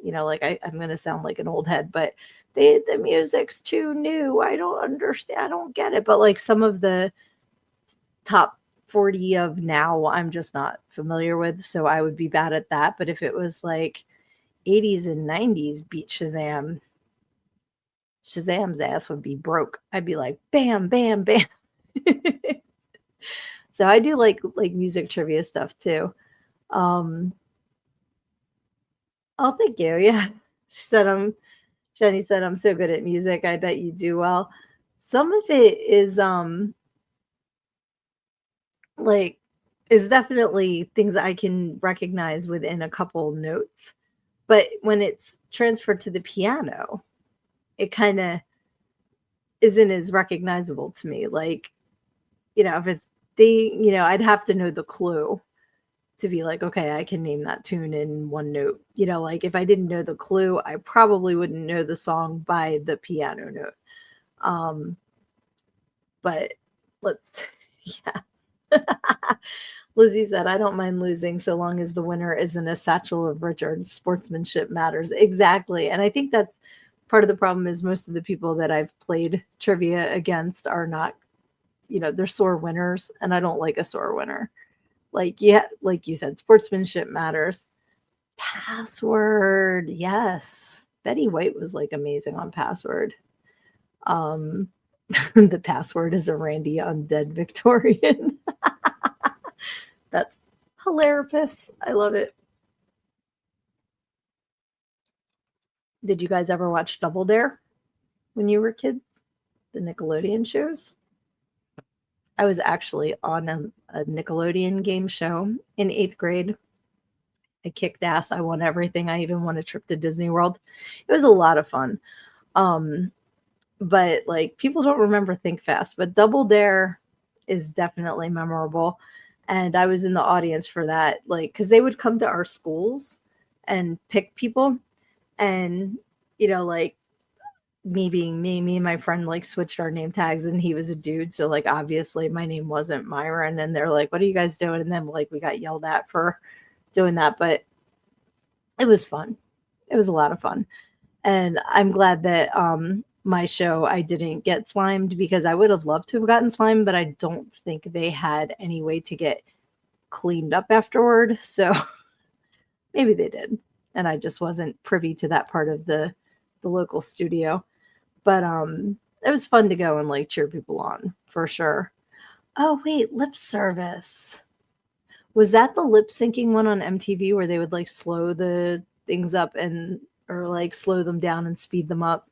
like I'm going to sound like an old head, but the music's too new. I don't understand. I don't get it. But like some of the top 40 of now, I'm just not familiar with. So I would be bad at that. But if it was like 80s and 90s Beat Shazam, Shazam's ass would be broke. I'd be like, bam, bam, bam. So I do like music trivia stuff too. Um, oh, thank you. Yeah. She said Jenny said I'm so good at music. I bet you do well. Some of it is like is definitely things I can recognize within a couple notes. But when it's transferred to the piano, it kind of isn't as recognizable to me. Like, if it's I'd have to know the clue to be like, okay, I can name that tune in one note. Like if I didn't know the clue, I probably wouldn't know the song by the piano note. But let's, yeah. Lizzie said, I don't mind losing so long as the winner isn't a satchel of Richards. Sportsmanship matters. Exactly. And I think that's part of the problem is most of the people that I've played trivia against are not, they're sore winners. And I don't like a sore winner. Like, yeah, like you said, sportsmanship matters. Password. Yes. Betty White was like amazing on Password. The password is a Randy Undead Victorian. That's hilarious. I love it. Did you guys ever watch Double Dare when you were kids? The Nickelodeon shows? I was actually on a Nickelodeon game show in 8th grade. I kicked ass. I won everything. I even won a trip to Disney World. It was a lot of fun. But like people don't remember Think Fast, but Double Dare is definitely memorable. And I was in the audience for that, like, because they would come to our schools and pick people. And, like me being me and my friend like switched our name tags and he was a dude. So like obviously my name wasn't Myron. And they're like, what are you guys doing? And then like we got yelled at for doing that. But it was fun. It was a lot of fun. And I'm glad that my show I didn't get slimed because I would have loved to have gotten slimed, but I don't think they had any way to get cleaned up afterward. So maybe they did. And I just wasn't privy to that part of the local studio. But it was fun to go and like cheer people on for sure. Oh wait, lip service. Was that the lip syncing one on MTV where they would like slow the things up and or like slow them down and speed them up?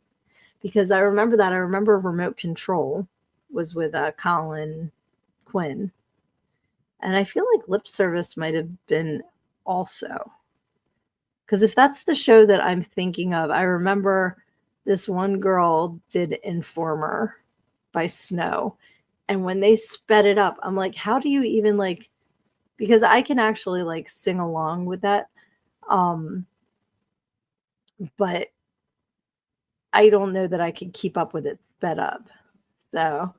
Because I remember that. I remember Remote Control was with Colin Quinn. And I feel like lip service might have been also. Because if that's the show that I'm thinking of, I remember this one girl did Informer by Snow. And when they sped it up, I'm like, how do you even like, because I can actually like sing along with that. But I don't know that I could keep up with it sped up. So,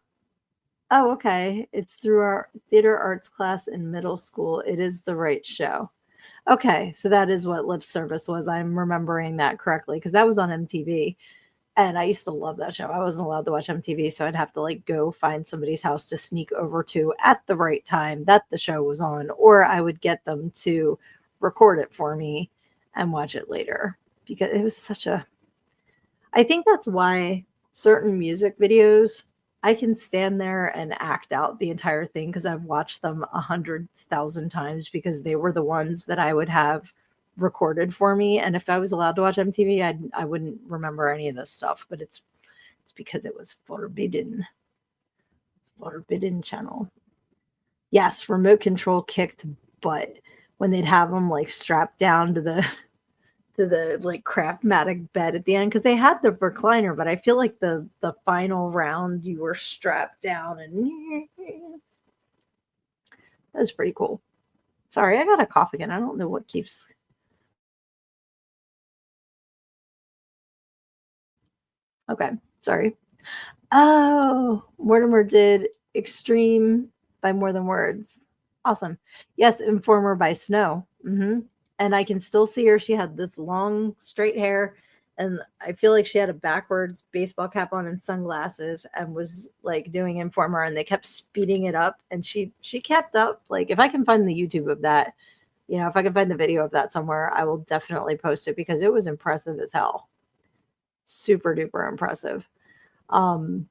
oh, okay. It's through our theater arts class in middle school. It is the right show. Okay, so that is what lip service was. I'm remembering that correctly because that was on MTV. And I used to love that show. I wasn't allowed to watch MTV, so I'd have to like go find somebody's house to sneak over to at the right time that the show was on, or I would get them to record it for me and watch it later because it was such a I think that's why certain music videos I can stand there and act out the entire thing because I've watched them 100,000 times because they were the ones that I would have recorded for me. And if I was allowed to watch MTV, I wouldn't remember any of this stuff. But it's because it was forbidden channel. Yes, remote control kicked butt when they'd have them like strapped down to the like Craftmatic bed at the end because they had the recliner, but I feel like the final round you were strapped down and that was pretty cool. Sorry, I got a cough again. I don't know what keeps. Okay. Sorry. Oh, Mortimer did Extreme by More Than Words. Awesome. Yes, Informer by Snow. And I can still see her. She had this long, straight hair, and I feel like she had a backwards baseball cap on and sunglasses, and was like doing Informer, and they kept speeding it up, and she kept up. Like if I can find the YouTube of that, if I can find the video of that somewhere, I will definitely post it because it was impressive as hell. Super duper impressive. Um,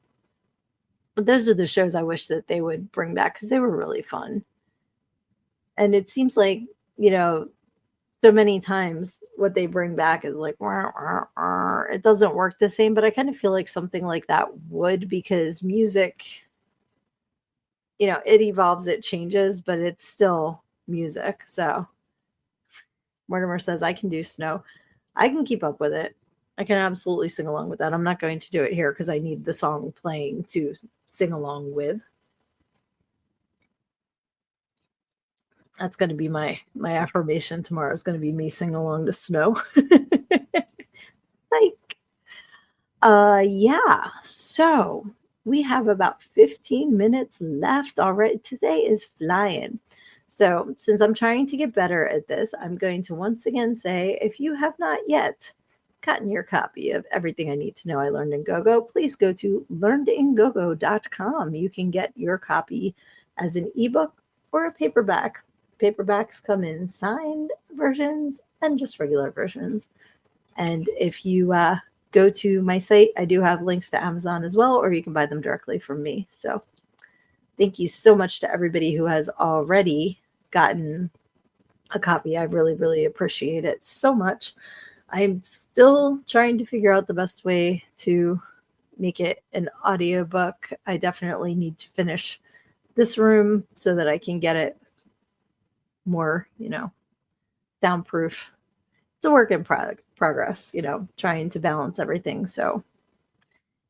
but those are the shows I wish that they would bring back because they were really fun. And it seems like, you know, so many times what they bring back is like, "Wah, wah, wah." It doesn't work the same, but I kind of feel like something like that would because music, it evolves, it changes, but it's still music. So Mortimer says, I can do Snow. I can keep up with it. I can absolutely sing along with that. I'm not going to do it here because I need the song playing to sing along with. That's going to be my affirmation tomorrow. Is going to be me sing along to Snow. Like, yeah. So we have about 15 minutes left already. Today is flying. So since I'm trying to get better at this, I'm going to once again say, if you have not yet gotten your copy of Everything I Need to Know I Learned in Go-Go, please go to learnedingogo.com. You can get your copy as an ebook or a paperback. Paperbacks come in signed versions and just regular versions. And if you go to my site, I do have links to Amazon as well, or you can buy them directly from me. So thank you so much to everybody who has already gotten a copy. I really, really appreciate it so much. I'm still trying to figure out the best way to make it an audiobook. I definitely need to finish this room so that I can get it more, soundproof. It's a work in progress, trying to balance everything. So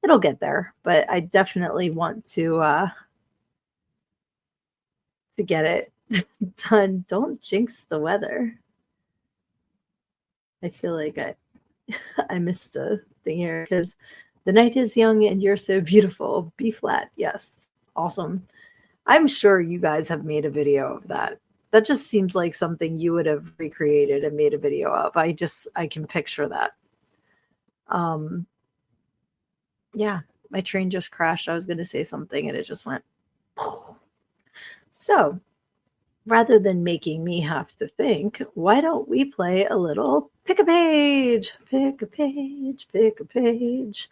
it'll get there, but I definitely want to get it done. Don't jinx the weather. I feel like I missed a thing here because the night is young and you're so beautiful. B flat. Yes. Awesome. I'm sure you guys have made a video of that. That just seems like something you would have recreated and made a video of. I can picture that. Yeah, my train just crashed. I was going to say something and it just went. So rather than making me have to think, why don't we play a little pick a page? Pick a page, pick a page.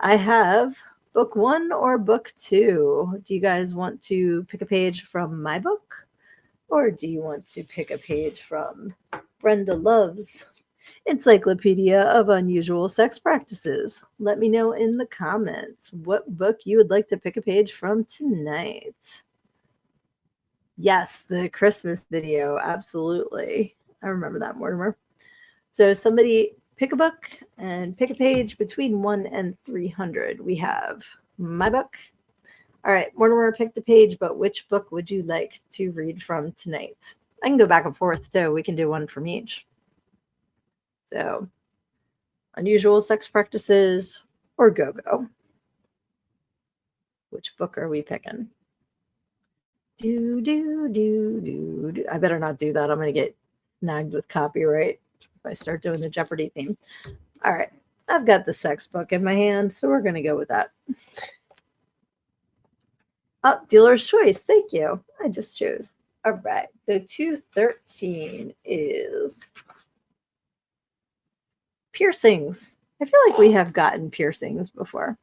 I have book 1 or book 2. Do you guys want to pick a page from my book? Or do you want to pick a page from Brenda Love's Encyclopedia of Unusual Sex Practices? Let me know in the comments what book you would like to pick a page from tonight. Yes, the Christmas video. Absolutely. I remember that, Mortimer. So somebody pick a book and pick a page between 1 and 300. We have my book. All right, Mortimer picked a page, but which book would you like to read from tonight? I can go back and forth too. We can do one from each. So, Unusual Sex Practices or Go-Go? Which book are we picking? Do. I better not do that. I'm going to get snagged with copyright if I start doing the Jeopardy theme. All right, I've got the sex book in my hand, so we're going to go with that. Oh, dealer's choice. Thank you. I just chose. All right. So 213 is piercings. I feel like we have gotten piercings before.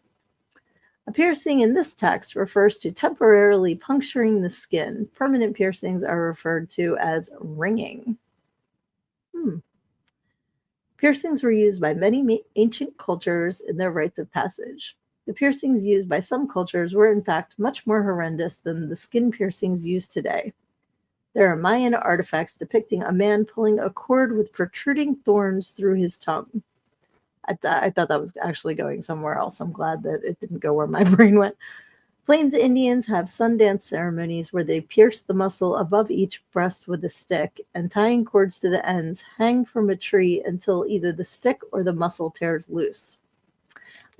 A piercing in this text refers to temporarily puncturing the skin. Permanent piercings are referred to as ringing. Piercings were used by many ancient cultures in their rites of passage. The piercings used by some cultures were in fact much more horrendous than the skin piercings used today. There are Mayan artifacts depicting a man pulling a cord with protruding thorns through his tongue. I thought that was actually going somewhere else. I'm glad that it didn't go where my brain went. Plains Indians have Sundance ceremonies where they pierce the muscle above each breast with a stick and, tying cords to the ends, hang from a tree until either the stick or the muscle tears loose.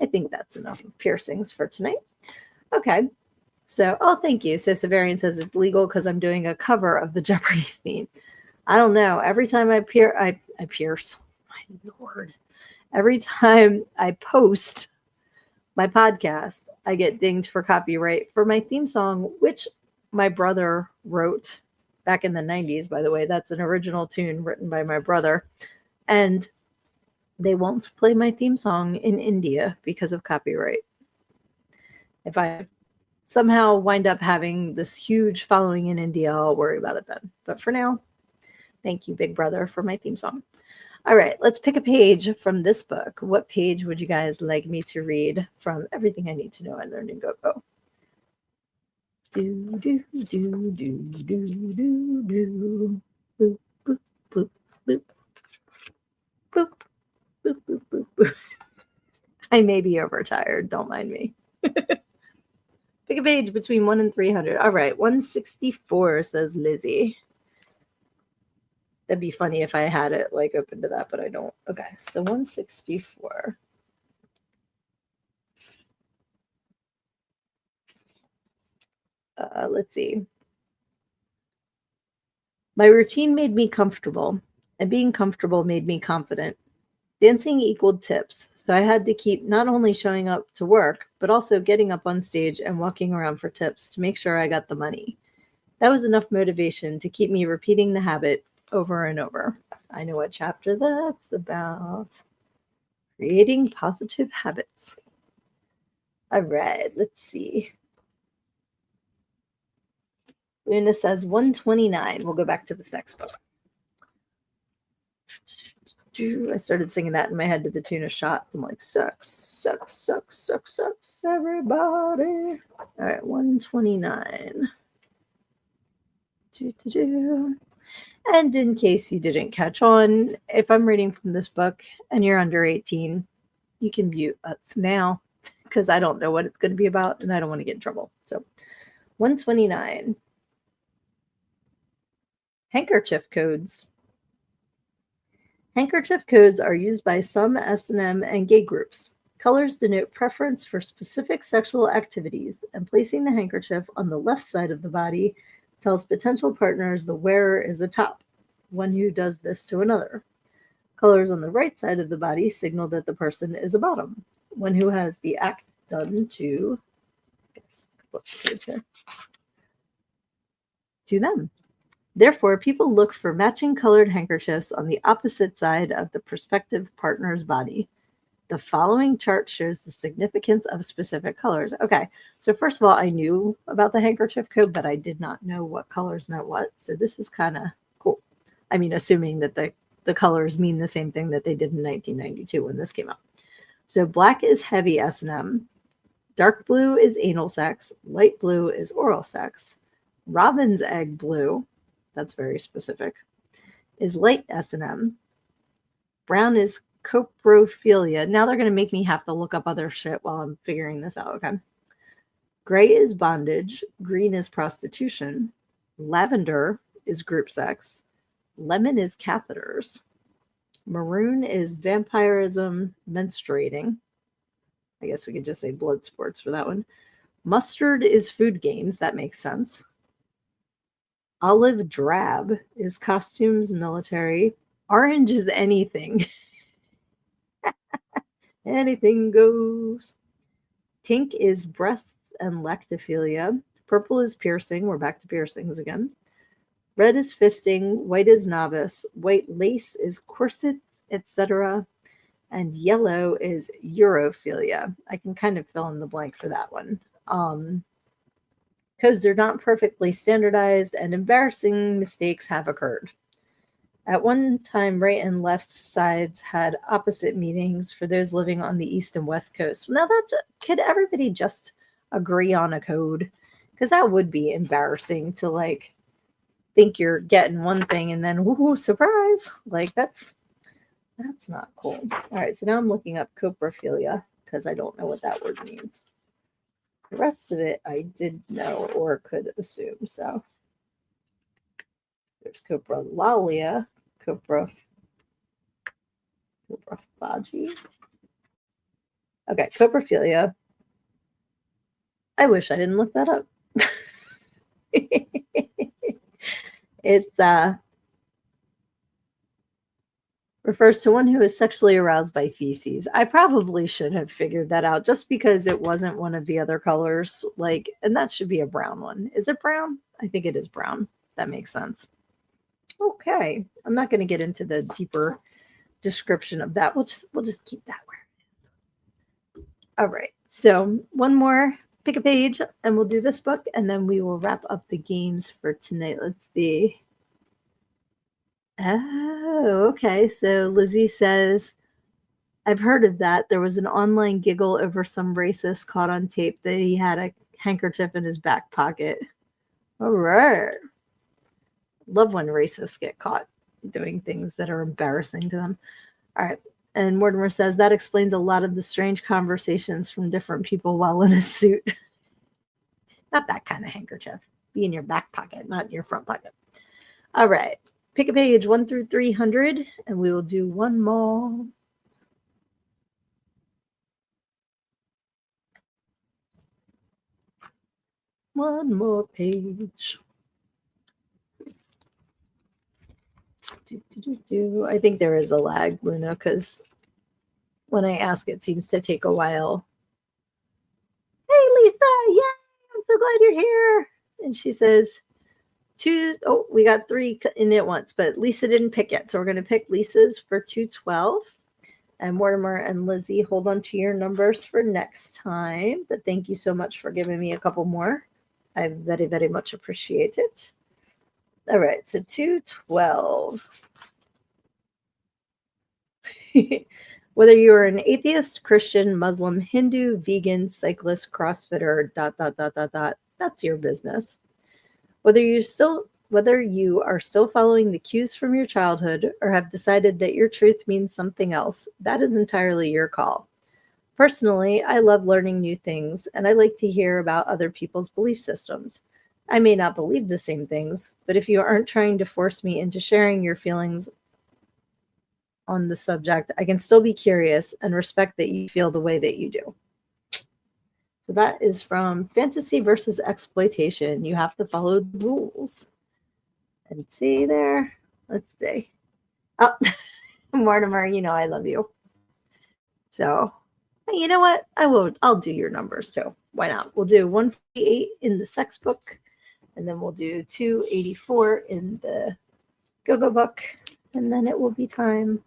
I think that's enough of piercings for tonight. Okay. So, oh, thank you. So Severian says it's legal because I'm doing a cover of the Jeopardy theme. I don't know. Every time I pierce. My Lord. Every time I post my podcast, I get dinged for copyright for my theme song, which my brother wrote back in the 90s, by the way. That's an original tune written by my brother. And they won't play my theme song in India because of copyright. If I somehow wind up having this huge following in India, I'll worry about it then. But for now, thank you, Big Brother, for my theme song. All right, let's pick a page from this book. What page would you guys like me to read from Everything I Need to Know I Learned in Go-Go? Do, do, do, do, do, do, do. Boop, boop, boop, boop. Boop, boop, boop, boop, boop. I may be overtired. Don't mind me. Pick a page between 1 and 300. All right, 164, says Lizzie. That'd be funny if I had it like open to that, but I don't. Okay, so 164. Let's see. My routine made me comfortable, and being comfortable made me confident. Dancing equaled tips, so I had to keep not only showing up to work, but also getting up on stage and walking around for tips to make sure I got the money. That was enough motivation to keep me repeating the habit over and over. I know what chapter that's about. Creating positive habits. All right, let's see. Luna says 129. We'll go back to this next book. I started singing that in my head to the tune of Shots. I'm like, sucks, sucks, sucks, sucks, sucks, everybody. All right, 129. And in case you didn't catch on, if I'm reading from this book and you're under 18, you can mute us now because I don't know what it's going to be about and I don't want to get in trouble. So 129. Handkerchief codes. Handkerchief codes are used by some S&M and gay groups. Colors denote preference for specific sexual activities, and placing the handkerchief on the left side of the body tells potential partners the wearer is a top, one who does this to another. Colors on the right side of the body signal that the person is a bottom, one who has the act done to them. Therefore, people look for matching colored handkerchiefs on the opposite side of the prospective partner's body. The following chart shows the significance of specific colors. Okay, so first of all, I knew about the handkerchief code, but I did not know what colors meant what. So this is kind of cool. I mean, assuming that the colors mean the same thing that they did in 1992 when this came out. So black is heavy S&M. Dark blue is anal sex. Light blue is oral sex. Robin's egg blue, that's very specific, is light S&M. Brown is coprophilia. Now they're going to make me have to look up other shit while I'm figuring this out, okay? Gray is bondage. Green is prostitution. Lavender is group sex. Lemon is catheters. Maroon is vampirism, menstruating. I guess we could just say blood sports for that one. Mustard is food games. That makes sense. Olive drab is costumes, military. Orange is anything. Anything goes. Pink is breasts and lactophilia. Purple is piercing. We're back to piercings again. Red is fisting. White is novice. White lace is corsets, etc. And yellow is Europhilia. I can kind of fill in the blank for that one. Codes are not perfectly standardized and embarrassing mistakes have occurred. At one time, right and left sides had opposite meanings for those living on the east and west coast. Now, could everybody just agree on a code? Because that would be embarrassing to like think you're getting one thing and then, woohoo, surprise! Like that's not cool. All right, so now I'm looking up coprophilia because I don't know what that word means. The rest of it I did know or could assume. So there's coprolalia, coprophagy. Okay, coprophilia. I wish I didn't look that up. It's refers to one who is sexually aroused by feces. I probably should have figured that out just because it wasn't one of the other colors. Like, and that should be a brown one. Is it brown? I think it is brown. That makes sense. Okay. I'm not going to get into the deeper description of that. We'll just keep that where. All right. So one more, pick a page, and we'll do this book, and then we will wrap up the games for tonight. Let's see. Oh, okay. So Lizzie says, I've heard of that. There was an online giggle over some racist caught on tape that he had a handkerchief in his back pocket. All right. Love when racists get caught doing things that are embarrassing to them. All right. And Mortimer says that explains a lot of the strange conversations from different people while in a suit. Not that kind of handkerchief. Be in your back pocket, not in your front pocket. All right. Pick a page 1 through 300, and we will do one more. One more page. I think there is a lag, Luna, because when I ask, it seems to take a while. Hey, Lisa! Yay! I'm so glad you're here. And she says, we got 3 in at once, but Lisa didn't pick yet. So we're going to pick Lisa's for 212. And Mortimer and Lizzie, hold on to your numbers for next time. But thank you so much for giving me a couple more. I very, very much appreciate it. All right, so 212. Whether you're an atheist, Christian, Muslim, Hindu, vegan, cyclist, CrossFitter, ... that's your business. Whether you are still following the cues from your childhood or have decided that your truth means something else, that is entirely your call. Personally, I love learning new things, and I like to hear about other people's belief systems. I may not believe the same things, but if you aren't trying to force me into sharing your feelings on the subject, I can still be curious and respect that you feel the way that you do. So that is from Fantasy versus Exploitation. You have to follow the rules. And see there. Let's see. Oh, Mortimer, you know I love you. So, you know what? I'll do your numbers too. Why not? We'll do 148 in the sex book, and then we'll do 284 in the go-go book, and then it will be time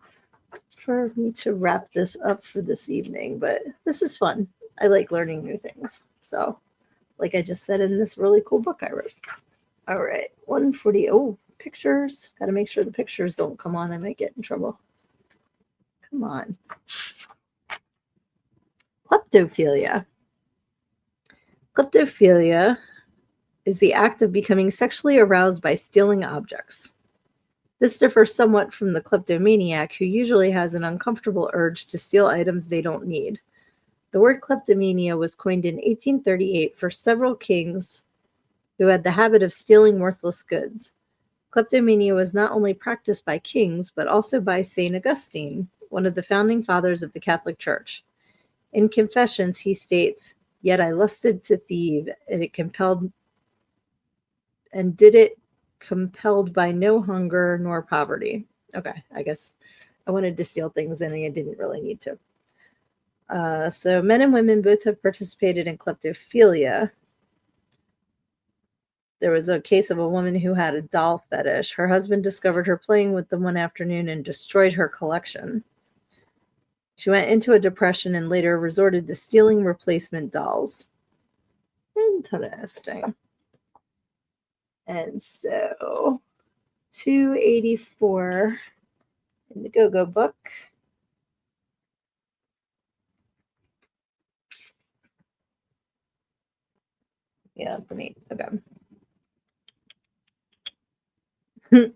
for me to wrap this up for this evening. But this is fun. I like learning new things. So, like I just said in this really cool book I wrote. All right, 140. Oh, pictures. Got to make sure the pictures don't come on. I might get in trouble. Come on. Kleptophilia. Kleptophilia is the act of becoming sexually aroused by stealing objects. This differs somewhat from the kleptomaniac, who usually has an uncomfortable urge to steal items they don't need. The word kleptomania was coined in 1838 for several kings who had the habit of stealing worthless goods. Kleptomania was not only practiced by kings, but also by St. Augustine, one of the founding fathers of the Catholic Church. In Confessions, he states, "Yet I lusted to thieve, and did it compelled by no hunger nor poverty." Okay, I guess I wanted to steal things and I didn't really need to. So men and women both have participated in kleptophilia. There was a case of a woman who had a doll fetish. Her husband discovered her playing with them one afternoon and destroyed her collection. She went into a depression and later resorted to stealing replacement dolls. Interesting. And so 284 in the go-go book. Yeah, that's an 8. Okay. All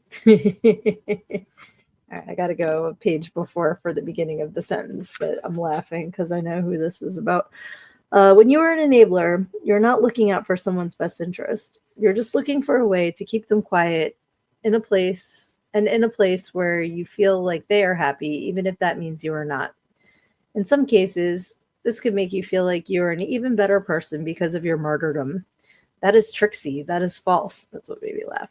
right, I got to go a page before for the beginning of the sentence, but I'm laughing because I know who this is about. When you are an enabler, you're not looking out for someone's best interest. You're just looking for a way to keep them quiet in a place where you feel like they are happy, even if that means you are not. In some cases, This could make you feel like you're an even better person because of your martyrdom. That is tricksy. That is false. That's what made me laugh.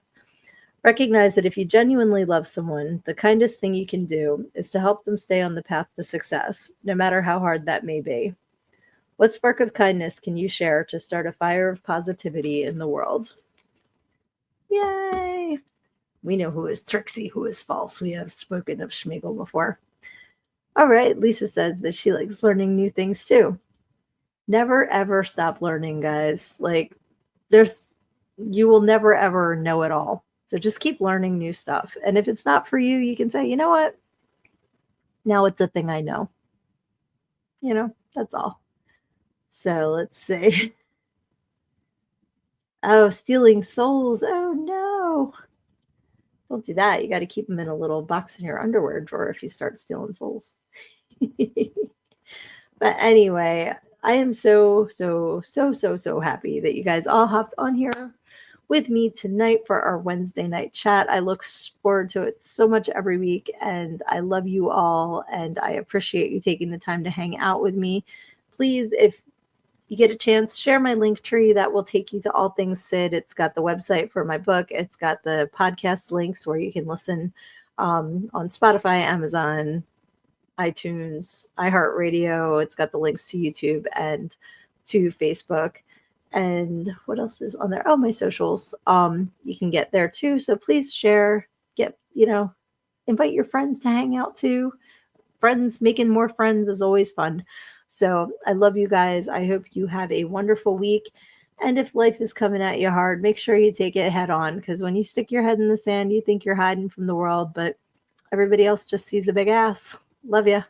Recognize that if you genuinely love someone, the kindest thing you can do is to help them stay on the path to success, no matter how hard that may be. What spark of kindness can you share to start a fire of positivity in the world? Yay! We know who is tricksy, who is false. We have spoken of Schmigel before. All right, Lisa says that she likes learning new things too. Never ever stop learning, guys. Like, you will never ever know it all. So just keep learning new stuff. And if it's not for you, you can say, you know what? Now it's a thing I know. That's all. So let's see. Oh, stealing souls. Oh no. Don't do that. You got to keep them in a little box in your underwear drawer if you start stealing souls. But anyway, I am so happy that you guys all hopped on here with me tonight for our Wednesday night chat. I look forward to it so much every week, and I love you all, and I appreciate you taking the time to hang out with me. Please, if you get a chance, share my link tree. That will take you to all things Sid. It's got the website for my book. It's got the podcast links where you can listen on Spotify, Amazon, iTunes, iHeartRadio. It's got the links to YouTube and to Facebook. And what else is on there? Oh, my socials. You can get there too. So please share, invite your friends to hang out too. Making more friends is always fun. So I love you guys. I hope you have a wonderful week. And if life is coming at you hard, make sure you take it head on, because when you stick your head in the sand, you think you're hiding from the world, but everybody else just sees a big ass. Love ya.